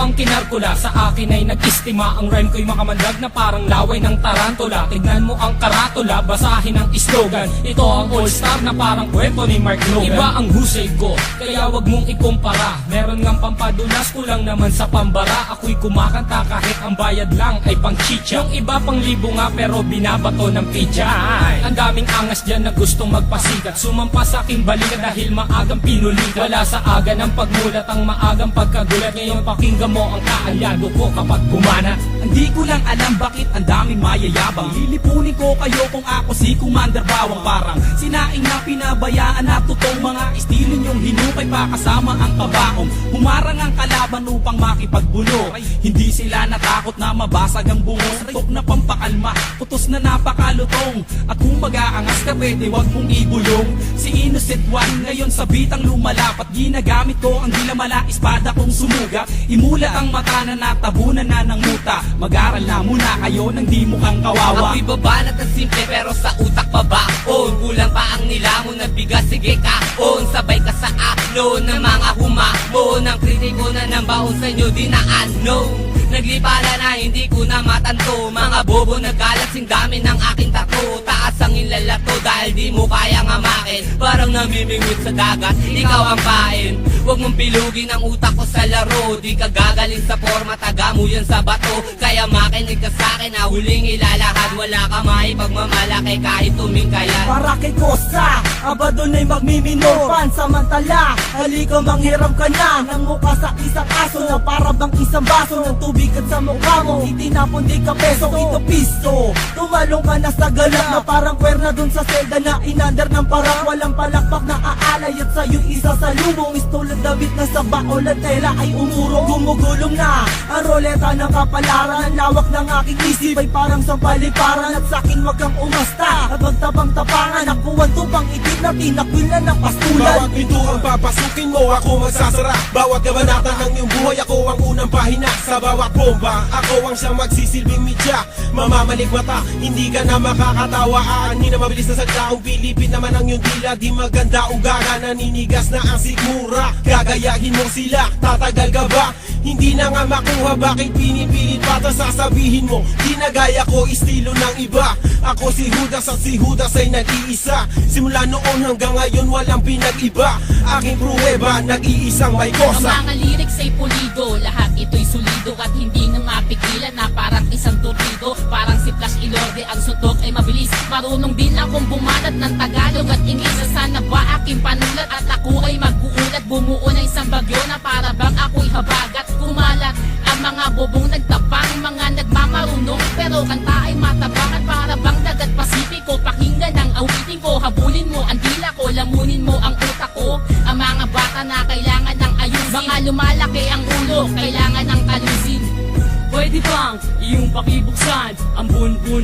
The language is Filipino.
ang kinarkula, sa akin ay nag-istima. Ang rhyme ko'y makamandag na parang laway ng tarantula. Tignan mo ang karatula, basahin ang slogan. Ito ang all-star na parang kwento ni Mark Logan. Iba ang husay ko, kaya wag mong ikumpara. Meron ngang pampadulas, kulang naman sa pambara. Ako'y kumakanta kahit ang bayad lang ay pang chicha. Yung iba pang libo nga pero binabato ng pizza. Ang daming angas dyan na gustong magpasikat, sumampa sa aking balikat dahil maagang pinulikat. Wala sa aga ng pagmulat ang maagang pagkagulat. Ngayon pakinggan mo ang kaalyado ko kapag bumana. Hindi ko lang alam bakit ang daming mayayabang. Lilipunin ko kayo kung ako si Commander Bawang. Parang sinaing na pinabayaan na totoong mga estilo nyong hinukay pa kasama ang kabaong. Humarang ang kalaban upang makipagbuno. Hindi sila natakot na mabasag ang bungos. Tok na pampakalma, putos na napakalutong. At kung mag-aangas ka pwede wag mong ibulong. Si Innocent One ngayon sa bitang lumalapat. Ginagamit ko ang dilamala espada kong sumuga. Imulat ang mata na natabunan na ng muta. Mag-aral na muna kayo nang di mukhang kawawa. Ako'y babanat at simple pero sa utak pa ba? Kulang pa ang nilamon na bigas, sige kaon. Sabay ka sa aklo ng mga humamon. Ang kritiko na ng baon sa inyo di na ano. Naglipala na hindi ko na matanto. Mga bobo nagkalat sing dami ng aking tato. Taas ang ilalato dahil di mo kayang amakin. Parang namimingwit sa dagat, ikaw ang pain. Huwag mong pilugin ang utak ko sa laro. Di ka gagaling sa forma, taga mo yan sa bato. Kaya makinig ka sa'kin na huling ilalahad. Wala ka maipagmamalaki kahit tumingkayan. Para kay Kosa, aba doon ay magmiminor. Pansamantala, halika manghiram ka na ng mukha sa isang aso na para bang isang baso ng tubig at sa mukha mo itinapon di ka peso, ito pisto. Tumalong ka na sa galak na parang kwerna dun sa selda na inandar ng parak. Walang palakpak na aalay at sa'yo isa sa lumong. Istulad David na sa baol at tela ay umurong. Gumugulong na ang roleta ng kapalaran. Ang lawak ng aking isip ay parang sampaliparan. At sa'kin wag kang umasta at magtabang tapangan. Nakuwan tupang itim na tinakwil na ng pastulan. Bawat pinto ang papasukin mo, ako magsasara. Bawat kabanata ng iyong buhay, ako ang unang pahina. Sa bawat bomba, ako ang siyang magsisilbing media. Mamamalik mata, hindi ka na makakatawa. Aanin na mabilis na sa taong Pilipin naman ang iyong dila. Di maganda ugaga, naninigas na ang sigmura. Gagayahin mo sila, tatagal ka ba? Hindi na nga makuha, bakit pinipilit pa? Ta sasabihin mo, di na gaya ko, estilo ng iba. Ako si Judas at si Judas ay nag-iisa. Simula noon hanggang ngayon walang pinag-iba. Aking pruweba, nag-iisang may kosa. Ang mga lyrics ay pulido, lahat ito'y solido. At hindi na mapigilan na parang isang torpedo. Parang si Flash Ilorde, ang sutok ay mabilis. Marunong din akong bumanat ng Tagalog at Ingles. Sana ba aking panulat at ako ay mag-uulat. Bumuo ng isang bagyo na para bang ako'y habagat. Kumalat ang mga bobong nagtapang, mga nagmamarunong. Pero kanta ay matabang at para bang dagat Pasipiko. Pakinggan ang awitin ko, habulin mo ang dila ko, lamunin mo ang utak ko. Ang mga bata na kailangan ng ayusin, mga lumalaki ang ulo, kailangan ng talusin. Pwede bang iyong pakibuksan ang bunbun